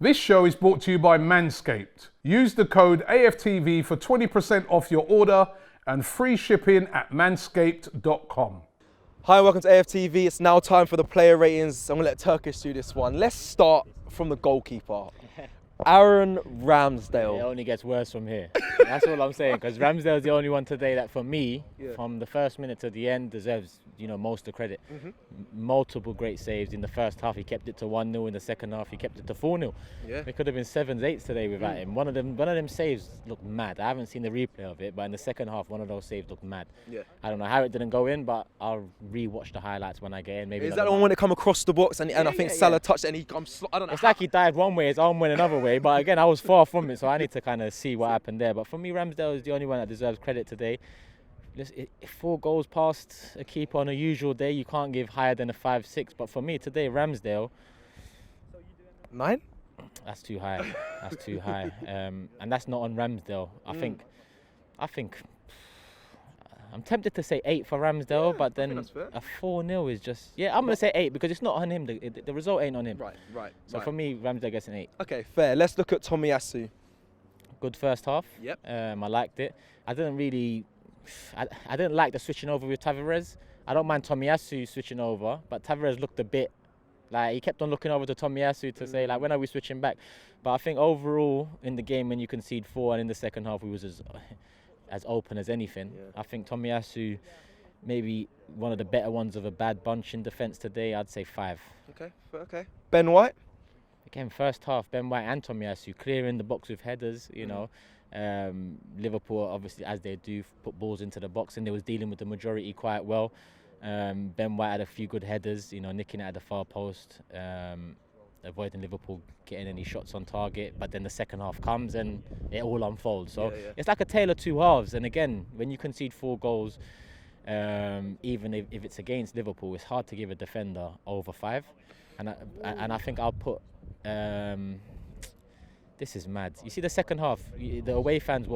This show is brought to you by Manscaped. Use the code AFTV for 20% off your order and free shipping at manscaped.com. Hi, welcome to AFTV. It's now time for the player ratings. I'm going to let Turkish do this one. Let's start from the goalkeeper. Aaron Ramsdale. It only gets worse from here. That's all I'm saying, because Ramsdale is the only one today that, for me, from the first minute to the end, deserves most of the credit. Multiple great saves in the first half. He kept it to 1-0. In the second half, he kept it to 4-0. It could have been 7s, 8s today without him. One of them saves looked mad. I haven't seen the replay of it, but in the second half, one of those saves looked mad. I don't know how it didn't go in, but I'll re-watch the highlights when I get in. Maybe is that the one when it come across the box and I think Salah touched it and he comes? I don't know. It's like he dived one way, his arm went another way. But again, I was far from it, so I need to kind of see what happened there. But for me, Ramsdale is the only one that deserves credit today. 4 goals past a keeper on a usual day, you can't give higher than a 5-6. But for me today, Ramsdale, 9. That's too high. That's too high. And that's not on Ramsdale. I think. I'm tempted to say 8 for Ramsdale, but then a 4-0 is just... I'm going to say 8 because it's not on him. The result ain't on him. Right. So for me, Ramsdale gets an 8. Okay, fair. Let's look at Tomiyasu. Good first half. I liked it. I didn't like the switching over with Tavares. I don't mind Tomiyasu switching over, but Tavares looked a bit... Like, he kept on looking over to Tomiyasu to say, like, when are we switching back? But I think overall, in the game, when you concede 4 and in the second half, we was as open as anything. I think Tomiyasu, maybe one of the better ones of a bad bunch in defence today. I'd say 5. Okay. Ben White? Again, first half, Ben White and Tomiyasu clearing the box with headers, Liverpool, obviously, as they do, put balls into the box, and they was dealing with the majority quite well. Ben White had a few good headers, nicking it at the far post, avoiding Liverpool getting any shots on target. But then the second half comes and it all unfolds. So it's like a tale of two halves. And again, when you concede 4 goals, even if it's against Liverpool, it's hard to give a defender over 5. And I think I'll put... this is mad. You see, the second half, the away fans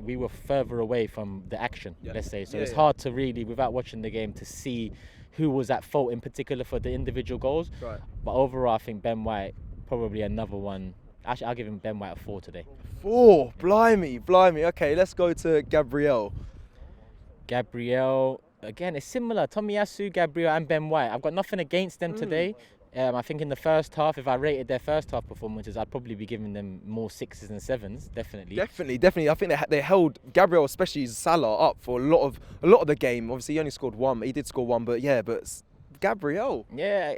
we were further away from the action, let's say. So it's hard to really, without watching the game, to see who was at fault in particular for the individual goals. But overall, I think Ben White, probably another one. Actually, I'll give him Ben White a 4 today. 4? Blimey. Okay, let's go to Gabriel. Again, it's similar. Tomiyasu, Gabriel and Ben White. I've got nothing against them today. I think in the first half, if I rated their first half performances, I'd probably be giving them more 6s and 7s, definitely. Definitely. I think they held Gabriel, especially Salah, up for a lot of the game. Obviously, he only scored 1. He did score 1, but Gabriel. Yeah,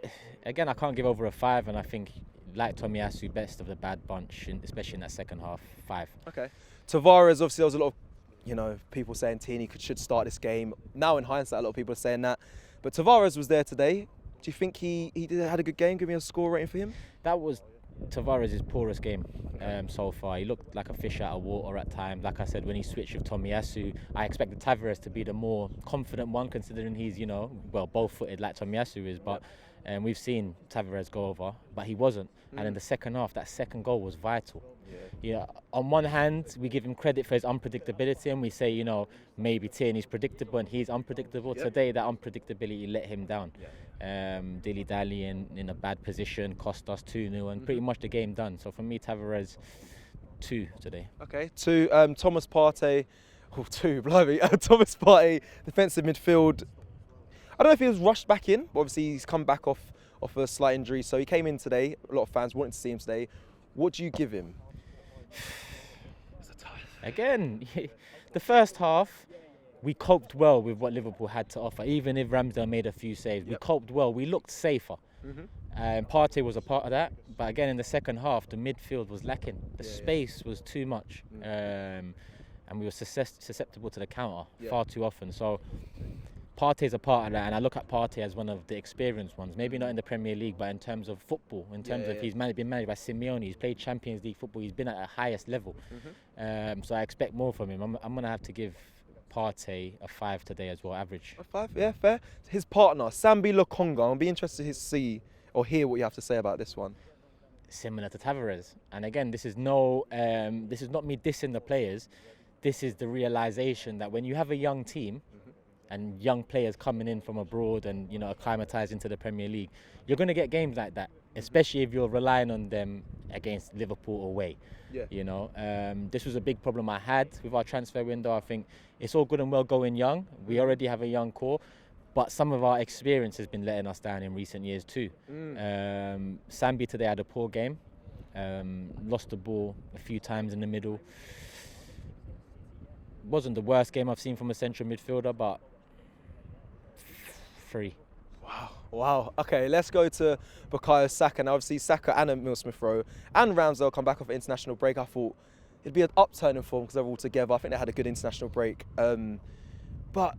again, I can't give over a 5, and I think, like Tomiyasu, best of the bad bunch, especially in that second half, 5. Okay. Tavares, obviously, there was a lot of, people saying Tierney should start this game. Now, in hindsight, a lot of people are saying that. But Tavares was there today. Do you think he had a good game? Give me a score rating for him. That was Tavares' poorest game so far. He looked like a fish out of water at times. Like I said, when he switched with Tomiyasu, I expected Tavares to be the more confident one, considering he's, both-footed like Tomiyasu is. But we've seen Tavares go over, but he wasn't. And in the second half, that second goal was vital. On one hand, we give him credit for his unpredictability, and we say, maybe Tierney's predictable and he's unpredictable. Today, that unpredictability let him down. Dilly-dallying in a bad position cost us 2-0, and pretty much the game done. So for me, Tavares, 2 today. Okay, 2. Thomas Partey, 2, blimey. Thomas Partey, defensive midfield. I don't know if he was rushed back in, but obviously he's come back off a slight injury. So he came in today. A lot of fans wanted to see him today. What do you give him? Again, the first half, we coped well with what Liverpool had to offer. Even if Ramsdale made a few saves, we coped well. We looked safer. Partey was a part of that. But again, in the second half, the midfield was lacking. The space was too much. And we were susceptible to the counter far too often. So Partey's a part of that, and I look at Partey as one of the experienced ones. Maybe not in the Premier League, but in terms of football, in terms of he's been managed by Simeone, he's played Champions League football, he's been at the highest level. So I expect more from him. I'm going to have to give Partey a 5 today as well, average. A 5, yeah, fair. His partner, Sambi Lokonga, I'll be interested to see or hear what you have to say about this one. Similar to Tavares, and again, this is not me dissing the players. This is the realization that when you have a young team and young players coming in from abroad and acclimatized into the Premier League, you're going to get games like that, especially if you're relying on them against Liverpool away. Yeah. You know, this was a big problem I had with our transfer window. I think it's all good and well going young. We already have a young core, but some of our experience has been letting us down in recent years too. Sambi today had a poor game. Lost the ball a few times in the middle. Wasn't the worst game I've seen from a central midfielder, but 3. Wow. Okay, let's go to Bukayo Saka. Now, obviously, Saka and Emile Smith-Rowe and Ramsdale come back off an international break. I thought it'd be an upturn in form because they're all together. I think they had a good international break. But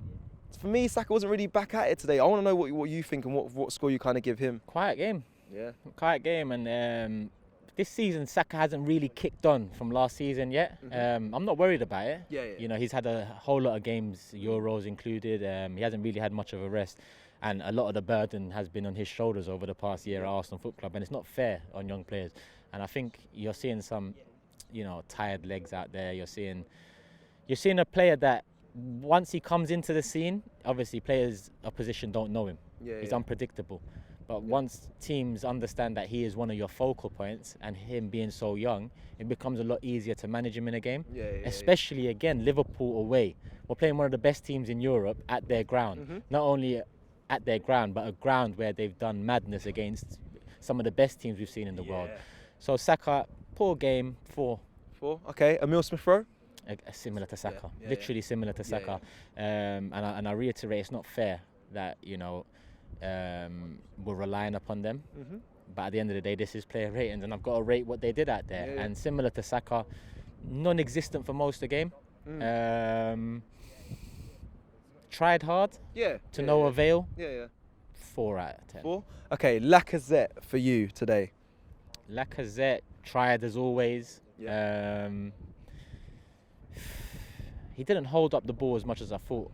for me, Saka wasn't really back at it today. I want to know what you think and what score you kind of give him. Quiet game. Yeah. Quiet game. And this season, Saka hasn't really kicked on from last season yet. I'm not worried about it. Yeah. You know, he's had a whole lot of games, Euros included. He hasn't really had much of a rest. And a lot of the burden has been on his shoulders over the past year at Arsenal Football Club, and it's not fair on young players. And I think you're seeing some, you know, tired legs out there. You're seeing a player that once he comes into the scene, obviously players opposition don't know him. He's unpredictable. But once teams understand that he is one of your focal points, and him being so young, it becomes a lot easier to manage him in a game. Especially again, Liverpool away. We're playing one of the best teams in Europe at their ground. Not only at their ground, but a ground where they've done madness against some of the best teams we've seen in the world. So Saka, poor game, 4. 4. Okay, Emile Smith-Rowe? Similar to Saka, literally similar to Saka. And I reiterate, it's not fair that, you know, we're relying upon them. But at the end of the day, this is player ratings, and I've got to rate what they did out there. And similar to Saka, non-existent for most of the game. Tried hard, to no avail. 4 out of 10. 4. Okay, Lacazette for you today. Lacazette tried as always. He didn't hold up the ball as much as I thought.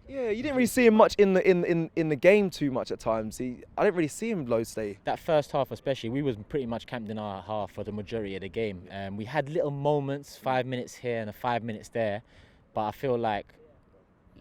Yeah, you didn't really see him much in the game too much at times. I didn't really see him loads today. That first half especially, we was pretty much camped in our half for the majority of the game. We had little moments, 5 minutes here and 5 minutes there, but I feel like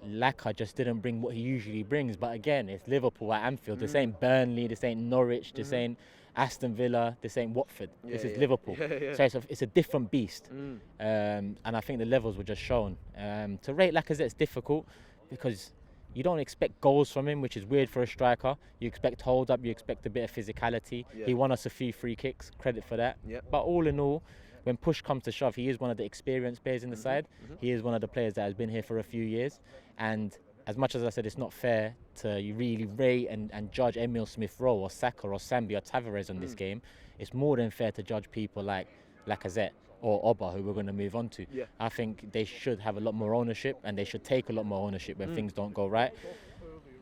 Laka just didn't bring what he usually brings. But again, it's Liverpool at Anfield. This ain't Burnley, this ain't Norwich, this ain't Aston Villa, this ain't Watford. This is Liverpool. So it's a different beast. And I think the levels were just shown. To rate Lacazette's difficult because you don't expect goals from him, which is weird for a striker. You expect hold up, you expect a bit of physicality. He won us a few free kicks, credit for that. But all in all, when push comes to shove, he is one of the experienced players in the side. He is one of the players that has been here for a few years. And as much as I said it's not fair to really rate and judge Emile Smith-Rowe or Saka or Sambi or Tavares on this game, it's more than fair to judge people like Lacazette or Oba, who we're going to move on to. I think they should have a lot more ownership, and they should take a lot more ownership when things don't go right.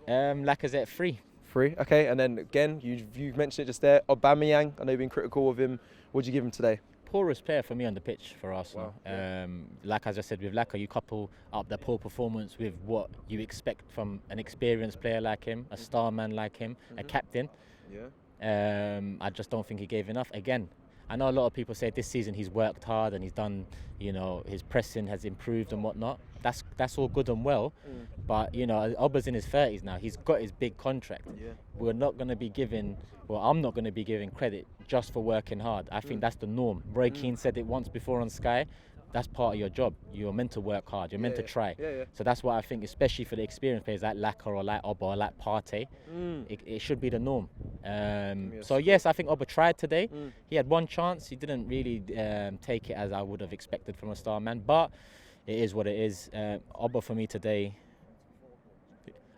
Lacazette 3. 3, okay. And then again, you mentioned it just there, Aubameyang. I know you've been critical of him. What did you give him today? Poorest player for me on the pitch for Arsenal. Like as I said with Laka, you couple up the poor performance with what you expect from an experienced player like him, a star man like him, a captain. I just don't think he gave enough. Again, I know a lot of people say this season he's worked hard and he's done, you know, his pressing has improved and whatnot. That's all good and well, but you know, Oba's in his 30s now. He's got his big contract. We're not going to be giving, well, I'm not going to be giving credit just for working hard. I think that's the norm. Roy Keane said it once before on Sky. That's part of your job. You're meant to work hard. You're meant to try. So that's what I think, especially for the experienced players like Laka or like Oba or like Partey, it should be the norm. So yes, I think Oba tried today. He had one chance. He didn't really take it as I would have expected from a star man, but it is what it is. Oba for me today,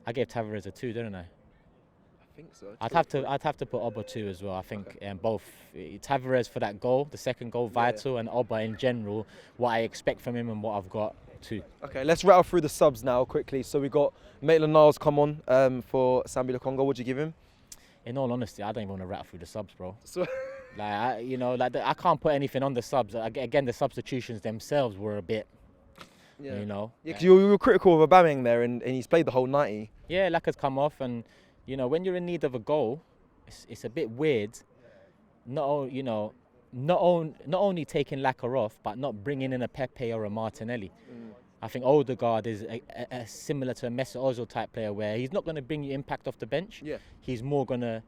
I gave Tavares a 2, didn't I? I think so. I'd have to put Oba 2 as well. I think both Tavares for that goal, the second goal, vital, and Oba in general, what I expect from him and what I've got 2. Okay, let's rattle through the subs now quickly. So we got Maitland-Niles come on for Sambi Lokonga. What'd you give him? In all honesty, I don't even want to rattle through the subs, bro. I can't put anything on the subs. Again, the substitutions themselves were a bit. You know. Yeah, because you were critical of Aubameyang there, and he's played the whole 90. Yeah, Laka's come off, and you know, when you're in need of a goal, it's a bit weird. Not only taking Laka off, but not bringing in a Pepe or a Martinelli. I think Odegaard is a similar to a Mesut Ozil type player, where he's not going to bring you impact off the bench. He's more going to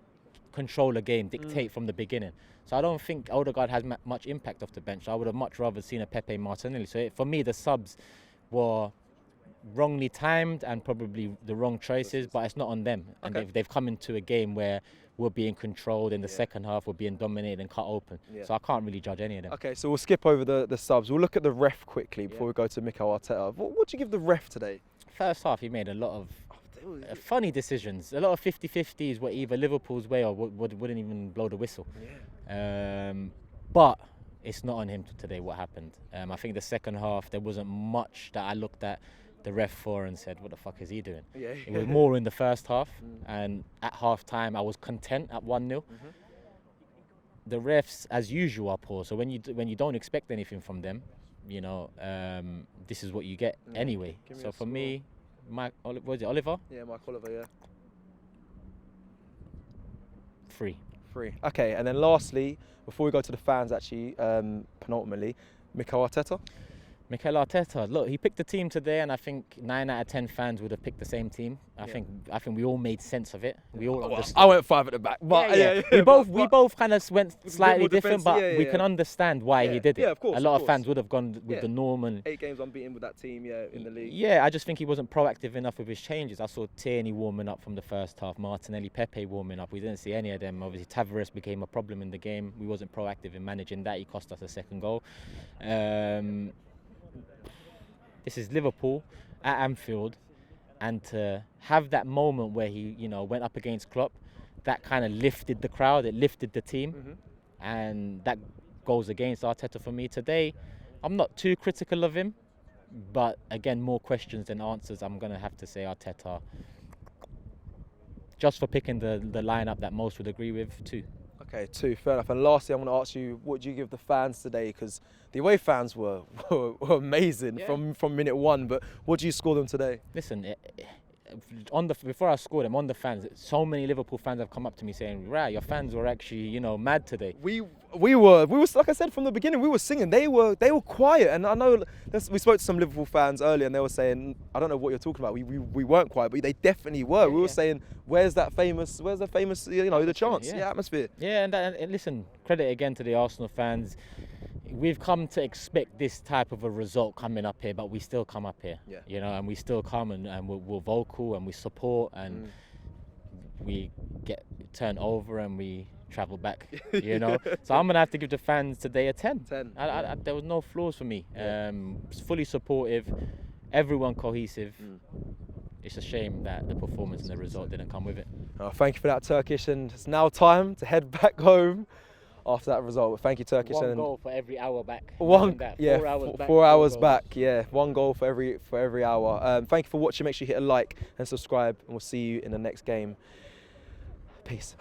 control a game, dictate from the beginning. So I don't think Odegaard has much impact off the bench. I would have much rather seen a Pepe Martinelli. So for me, the subs were wrongly timed and probably the wrong choices, but it's not on them. And they've come into a game where we're being controlled in the second half, we're being dominated and cut open. So I can't really judge any of them. Okay, so we'll skip over the subs. We'll look at the ref quickly before we go to Mikel Arteta. What do you give the ref today? First half, he made a lot of funny decisions. A lot of 50-50s were either Liverpool's way or wouldn't even blow the whistle. But it's not on him today what happened. I think the second half, there wasn't much that I looked at the ref for and said, what the fuck is he doing? It was more in the first half, and at half time I was content at 1-0. The refs, as usual, are poor. So when you don't expect anything from them, you know, this is what you get anyway. So for me, what was it, Oliver? Yeah, Mike Oliver, yeah. 3. Okay, and then lastly, before we go to the fans, actually, penultimately, Mikel Arteta. Mikel Arteta, look, he picked the team today, and I think 9 out of 10 fans would have picked the same team. I think we all made sense of it. We all I went 5 at the back, but we both kind of went slightly different, but we can understand why he did it. Yeah, of course. A lot of fans would have gone with the norm and 8 games unbeaten with that team, in the league. Yeah, I just think he wasn't proactive enough with his changes. I saw Tierney warming up from the first half, Martinelli, Pepe warming up. We didn't see any of them. Obviously, Tavares became a problem in the game. We wasn't proactive in managing that. He cost us a second goal. This is Liverpool at Anfield, and to have that moment where he, went up against Klopp, that kind of lifted the crowd, it lifted the team, and that goes against Arteta for me today. I'm not too critical of him, but again, more questions than answers. I'm going to have to say Arteta, just for picking the lineup that most would agree with, 2. Okay, 2, fair enough. And lastly, I'm going to ask you, what do you give the fans today? Because the away fans were amazing from minute 1, but what do you score them today? Listen, before I scored them, on the fans, so many Liverpool fans have come up to me saying, "Right, your fans were actually, mad today." We were, like I said from the beginning, we were singing. They were quiet, and I know we spoke to some Liverpool fans earlier, and they were saying, "I don't know what you're talking about. We weren't quiet, but they definitely were." We were saying, "Where's the famous, the chants, the atmosphere?" Yeah, and listen, credit again to the Arsenal fans. We've come to expect this type of a result coming up here, but we still come up here, and we still come and we're vocal and we support and we get turned over and we travel back, So I'm going to have to give the fans today a 10. There was no flaws for me. Fully supportive, everyone cohesive. It's a shame that the performance and the result didn't come with it. Thank you for that, Turkish, and it's now time to head back home after that result. Thank you, Turkish. One goal for every hour back. 4 hours back. 1 goal for every hour. Thank you for watching. Make sure you hit a like and subscribe, and we'll see you in the next game. Peace.